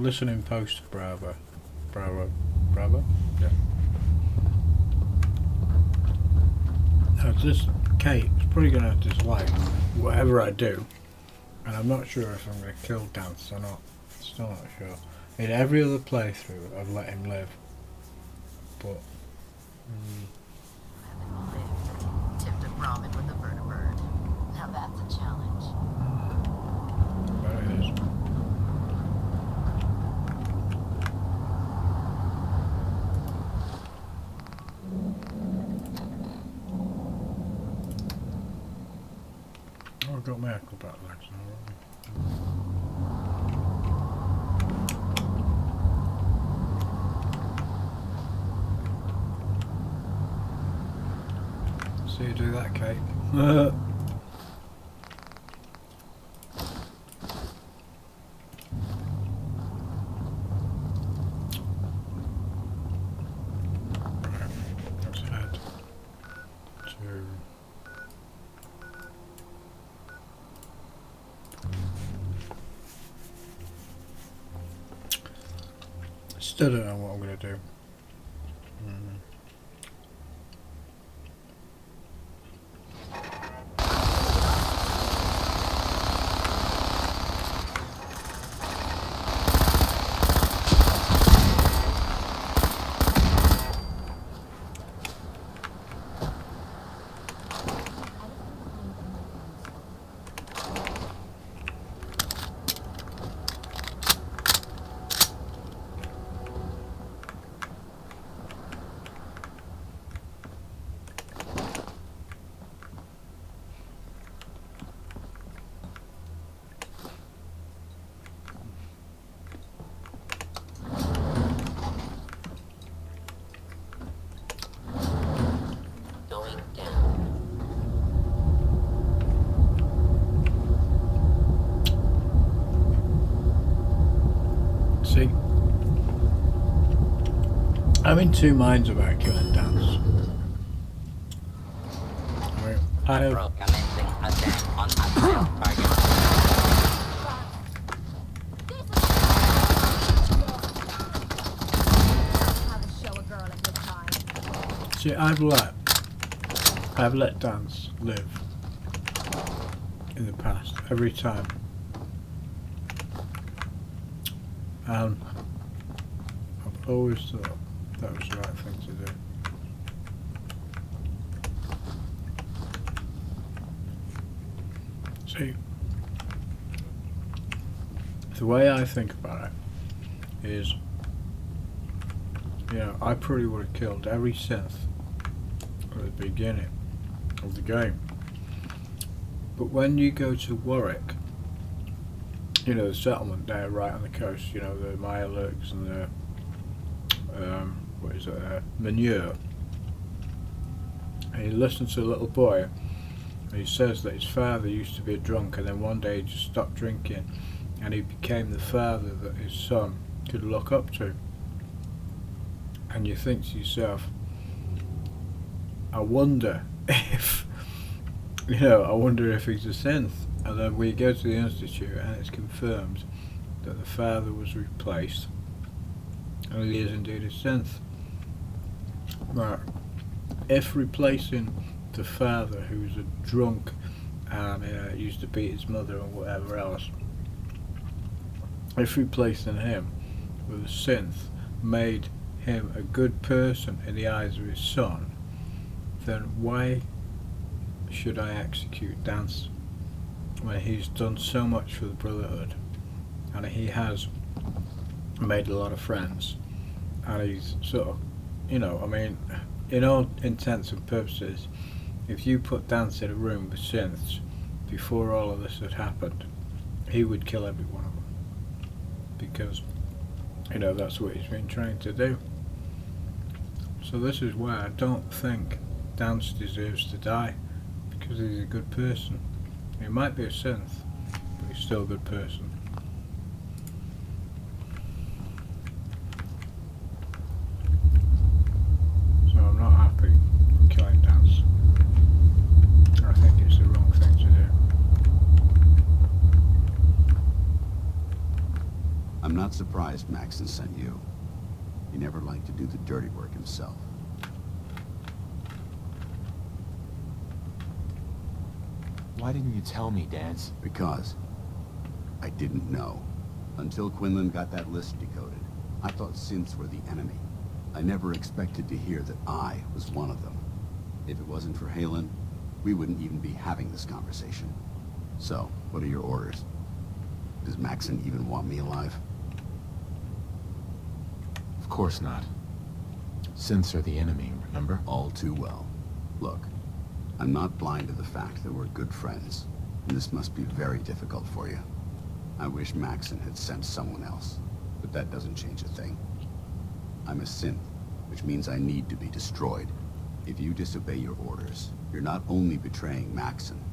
listening post, Bravo. Bravo? Yeah. Now this Kate is probably going to dislike whatever I do, and I'm not sure if I'm going to kill Danse or not. Still not sure. In every other playthrough, I've let him live, but Tipped at ramen with a vertebrate. Now that's a challenge. there it is. Oh, I've got my acrobat legs now. See you do that, Kate. Let's head to still don't know what I'm going to do. See, I'm in two minds about killing Danse. I have Commencing attack on hostile target. see, I've let Danse live in the past every time, and I've always thought that was the right thing to do. See, the way I think about it is, you know, I probably would have killed every synth at the beginning of the game. But when you go to Warwick, you know, the settlement there right on the coast, you know, the Mirelurks and the, what is it, Manure, and you listen to a little boy, and he says that his father used to be a drunk, and then one day he just stopped drinking, and he became the father that his son could look up to. And you think to yourself, I wonder if, you know, I wonder if he's a synth. And then we go to the institute and it's confirmed that the father was replaced and he is indeed a synth. Right. If replacing the father, who's a drunk and used to beat his mother or whatever else, if replacing him with a synth made him a good person in the eyes of his son, then why should I execute Danse when he's done so much for the Brotherhood and he has made a lot of friends and he's sort of, you know, I mean, in all intents and purposes, if you put Danse in a room with synths before all of this had happened, he would kill every one of them, because, you know, that's what he's been trying to do. So this is why I don't think Danse deserves to die, because he's a good person. He might be a synth, but he's still a good person. So I'm not happy killing Danse. I think it's the wrong thing to do. I'm not surprised Maxson sent you. He never liked to do the dirty work himself. Why didn't you tell me, Danse? Because I didn't know. Until Quinlan got that list decoded, I thought synths were the enemy. I never expected to hear that I was one of them. If it wasn't for Halen, we wouldn't even be having this conversation. So, what are your orders? Does Maxson even want me alive? Of course not. Synths are the enemy, remember? All too well. Look, I'm not blind to the fact that we're good friends, and this must be very difficult for you. I wish Maxson had sent someone else, but that doesn't change a thing. I'm a synth, which means I need to be destroyed. If you disobey your orders, you're not only betraying Maxson,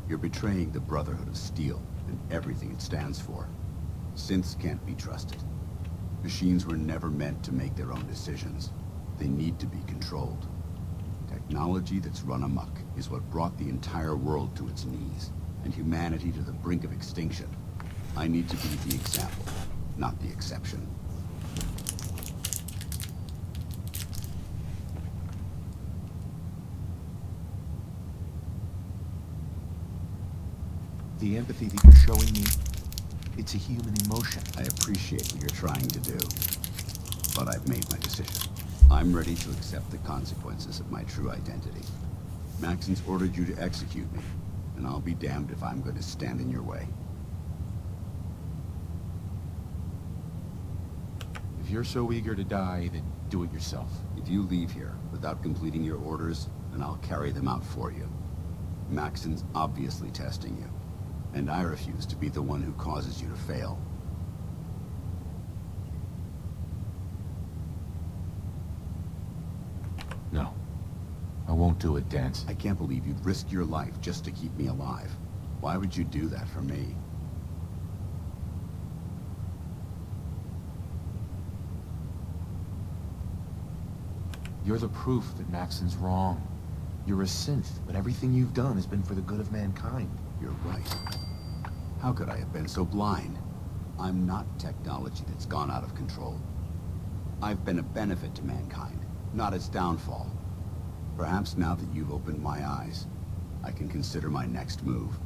you're betraying the Brotherhood of Steel and everything it stands for. Synths can't be trusted. Machines were never meant to make their own decisions. They need to be controlled. Technology that's run amok is what brought the entire world to its knees, and humanity to the brink of extinction. I need to be the example, not the exception. The empathy that you're showing me, it's a human emotion. I appreciate what you're trying to do, but I've made my decision. I'm ready to accept the consequences of my true identity. Maxson's ordered you to execute me, and I'll be damned if I'm going to stand in your way. If you're so eager to die, then do it yourself. If you leave here without completing your orders, then I'll carry them out for you. Maxson's obviously testing you, and I refuse to be the one who causes you to fail. No. I won't do it, Danse. I can't believe you'd risk your life just to keep me alive. Why would you do that for me? You're the proof that Maxson's wrong. You're a synth, but everything you've done has been for the good of mankind. You're right. How could I have been so blind? I'm not technology that's gone out of control. I've been a benefit to mankind, not its downfall. Perhaps now that you've opened my eyes, I can consider my next move.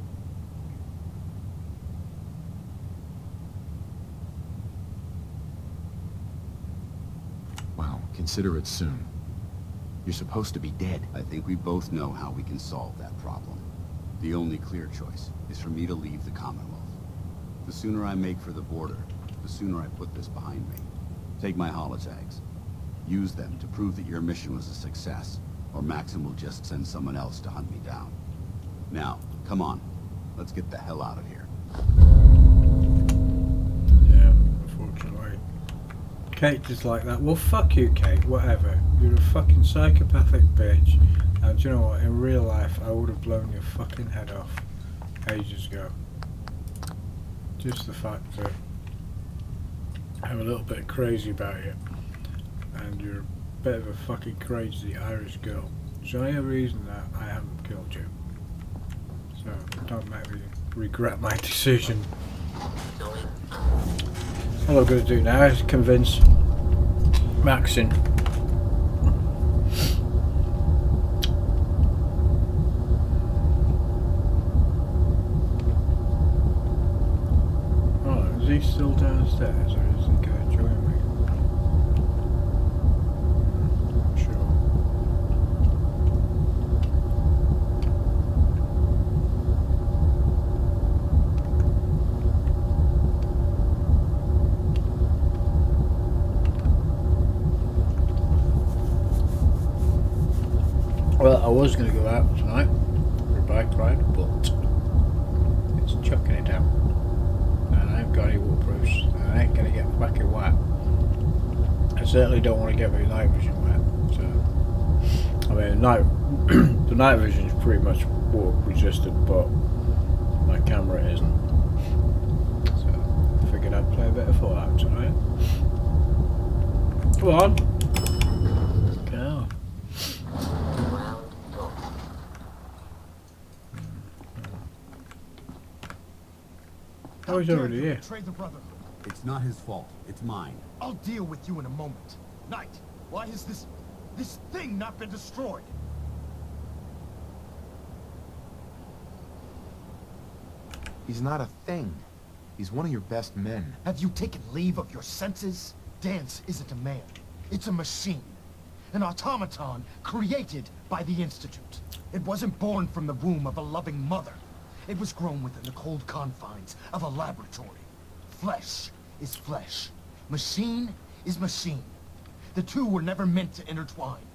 Well, consider it soon. You're supposed to be dead. I think we both know how we can solve that problem. The only clear choice is for me to leave the Commonwealth. The sooner I make for the border, the sooner I put this behind me. Take my holotags. Use them to prove that your mission was a success, or Maxson will just send someone else to hunt me down. Now, come on. Let's get the hell out of here. Yeah, unfortunately. Kate is like that. Well, fuck you, Kate. Whatever. You're a fucking psychopathic bitch. And do you know what? In real life, I would have blown your fucking head off ages ago. Just the fact that I'm a little bit crazy about you, and you're a bit of a fucking crazy Irish girl. Is there any reason that I haven't killed you? So don't make me regret my decision. All I'm going to do now is convince Maxson. Oh, is he still downstairs, or is he going to join me? Not sure. Well, I was going to go out tonight for a bike ride, but it's chucking it down. And I ain't got any waterproofs, and I ain't going to get fucking wet. I certainly don't want to get my night vision wet. So, I mean, the night vision is pretty much water resistant, but my camera isn't. So, I figured I'd play a bit of Fallout tonight. Come on. Go. Oh, he's already here. Betray the Brotherhood. It's not his fault. It's mine. I'll deal with you in a moment. Knight, why has this thing not been destroyed? He's not a thing. He's one of your best men. Have you taken leave of your senses? Danse isn't a man. It's a machine. An automaton created by the Institute. It wasn't born from the womb of a loving mother. It was grown within the cold confines of a laboratory. Flesh is flesh. Machine is machine. The two were never meant to intertwine.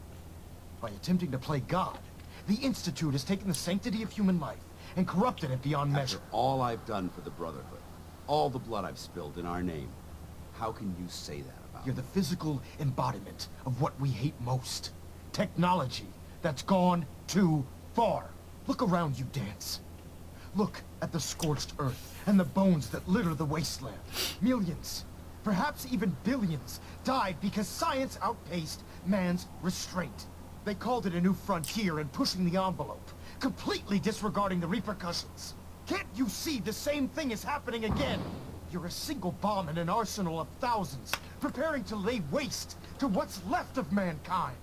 By attempting to play God, the Institute has taken the sanctity of human life and corrupted it beyond measure. After all I've done for the Brotherhood, all the blood I've spilled in our name, how can you say that about You're the physical embodiment of what we hate most. Technology that's gone too far. Look around you, Danse. Look at the scorched earth and the bones that litter the wasteland. Millions, perhaps even billions, died because science outpaced man's restraint. They called it a new frontier and pushing the envelope, completely disregarding the repercussions. Can't you see the same thing is happening again? You're a single bomb in an arsenal of thousands, preparing to lay waste to what's left of mankind.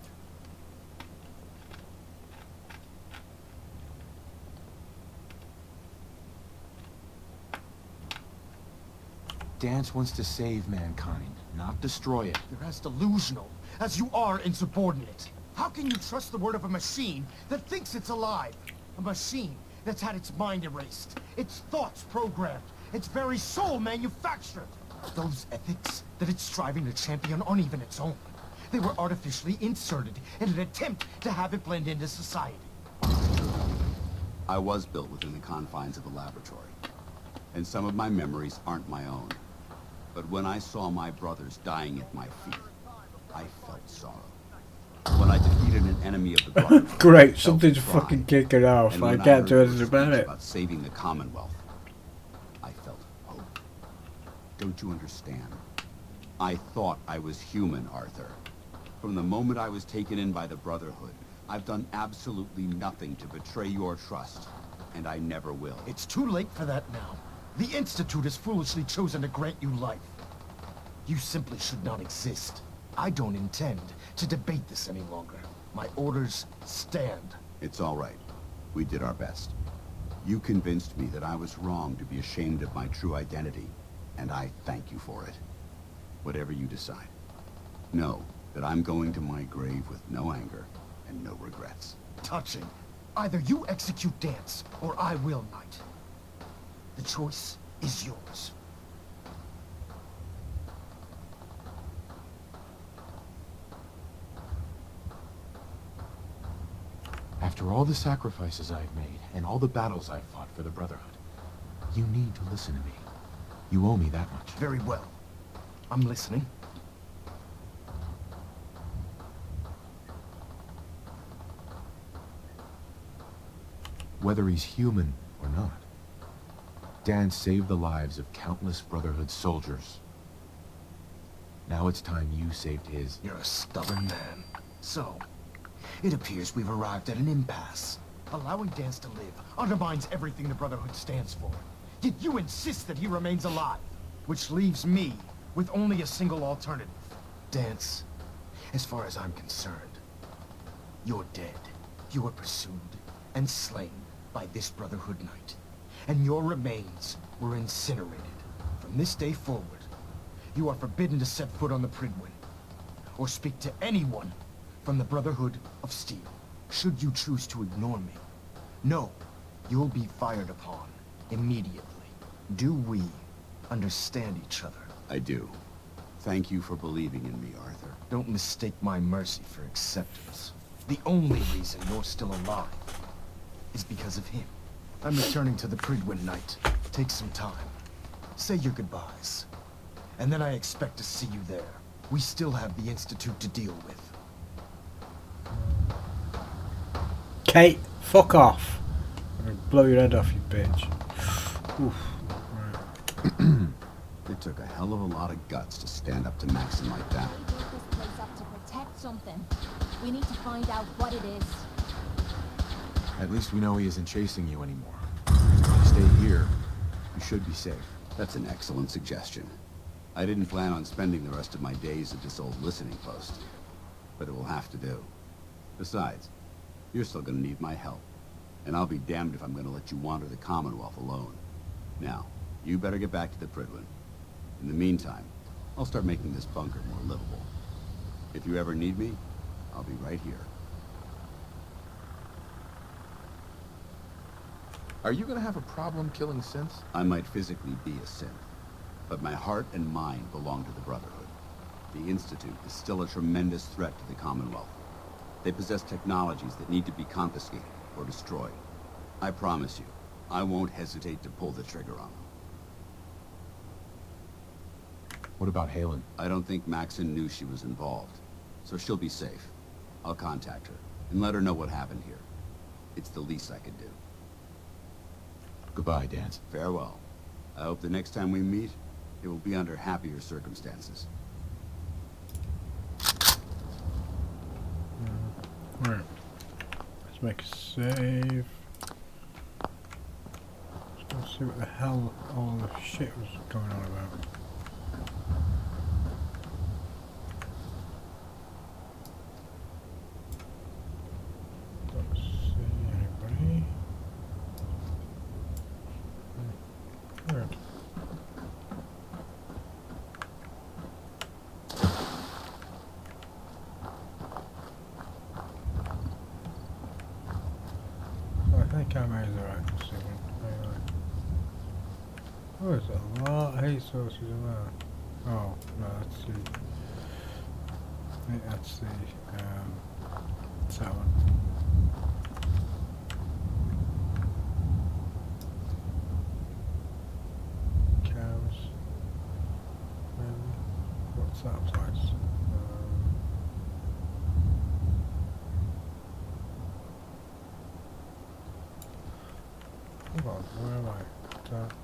Danse wants to save mankind, not destroy it. You're as delusional as you are insubordinate. How can you trust the word of a machine that thinks it's alive? A machine that's had its mind erased, its thoughts programmed, its very soul manufactured. Those ethics that it's striving to champion aren't even its own. They were artificially inserted in an attempt to have it blend into society. I was built within the confines of a laboratory, and some of my memories aren't my own. But when I saw my brothers dying at my feet, I felt sorrow. When I defeated an enemy of the Brotherhood, Great, I felt something to pride. fucking kick it off. And I when can't heard do your anything about speech it. about saving the Commonwealth, I felt hope. Don't you understand? I thought I was human, Arthur. From the moment I was taken in by the Brotherhood, I've done absolutely nothing to betray your trust, and I never will. It's too late for that now. The Institute has foolishly chosen to grant you life. You simply should not exist. I don't intend to debate this any longer. My orders stand. It's all right. We did our best. You convinced me that I was wrong to be ashamed of my true identity, and I thank you for it. Whatever you decide. Know that I'm going to my grave with no anger and no regrets. Touching. Either you execute Danse, or I will, Knight. The choice is yours. After all the sacrifices I've made, and all the battles I've fought for the Brotherhood, you need to listen to me. You owe me that much. Very well. I'm listening. Whether he's human or not, Danse saved the lives of countless Brotherhood soldiers. Now it's time you saved his. You're a stubborn man. So, it appears we've arrived at an impasse. Allowing Danse to live undermines everything the Brotherhood stands for. Yet you insist that he remains alive, which leaves me with only a single alternative. Danse, as far as I'm concerned, you're dead. You were pursued and slain by this Brotherhood Knight, and your remains were incinerated. From this day forward, you are forbidden to set foot on the Pridwin, or speak to anyone from the Brotherhood of Steel. Should you choose to ignore me, know you'll be fired upon immediately. Do we understand each other? I do. Thank you for believing in me, Arthur. Don't mistake my mercy for acceptance. The only reason you're still alive is because of him. I'm returning to the Pridwin Knight. Take some time. Say your goodbyes. And then I expect to see you there. We still have the Institute to deal with. Kate, fuck off. I'm gonna blow your head off, you bitch. Oof. Right. It took a hell of a lot of guts to stand up to Maxson like that. We built this place up to protect something. We need to find out what it is. At least we know he isn't chasing you anymore. If you stay here, you should be safe. That's an excellent suggestion. I didn't plan on spending the rest of my days at this old listening post, but it will have to do. Besides, you're still gonna need my help, and I'll be damned if I'm gonna let you wander the Commonwealth alone. Now, you better get back to the Prydwen. In the meantime, I'll start making this bunker more livable. If you ever need me, I'll be right here. Are you gonna have a problem killing synths? I might physically be a synth, but my heart and mind belong to the Brotherhood. The Institute is still a tremendous threat to the Commonwealth. They possess technologies that need to be confiscated or destroyed. I promise you, I won't hesitate to pull the trigger on them. What about Halen? I don't think Maxson knew she was involved, so she'll be safe. I'll contact her and let her know what happened here. It's the least I could do. Goodbye, Danse. Farewell. I hope the next time we meet, it will be under happier circumstances. Right. Let's make a save. Let's go see what the hell all the shit was going on about. Don't see anybody. Weird. I think I made the right decision. Anyway. Oh, there's a lot of hate sources in there. Oh, no, that's the... I think that's the, that one. Cows. Maybe. What's that place? Hold on, where am I? That's...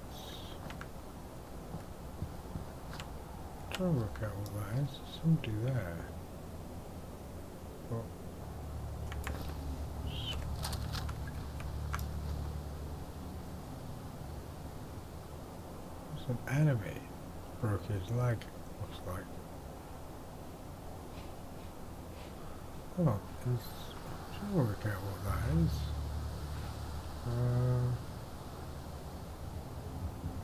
trying to work out what that is. Somebody there. But... there's an enemy. Broke his leg, looks like. Hold on, I'm trying to work out what that is.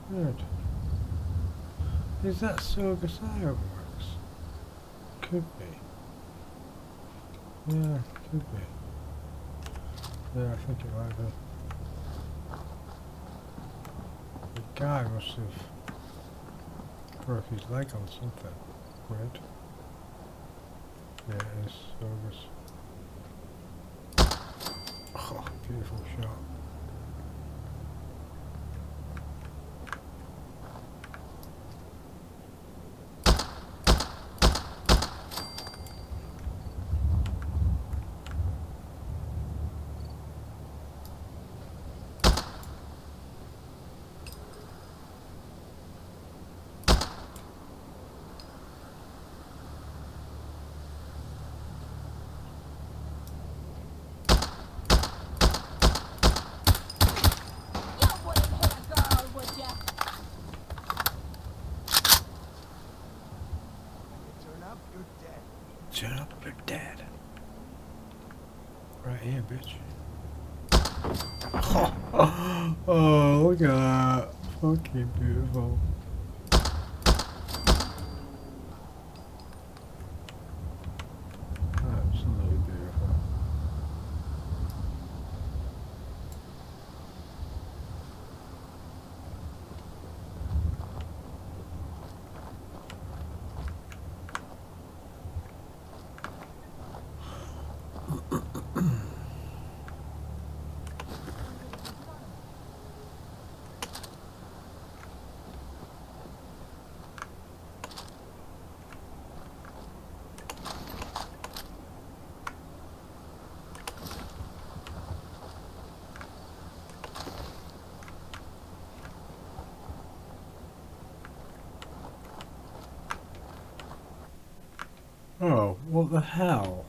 Good. Is that Sorgus Ironworks? Could be. Yeah, could be. Yeah, I think it might be. The guy must have broke his leg on something. Weird. Yeah, it is Sorgus. Oh, beautiful shot. Turn up, you're dead. Right here, bitch. Oh, look at that. Fucking beautiful. Absolutely beautiful. Oh, what the hell?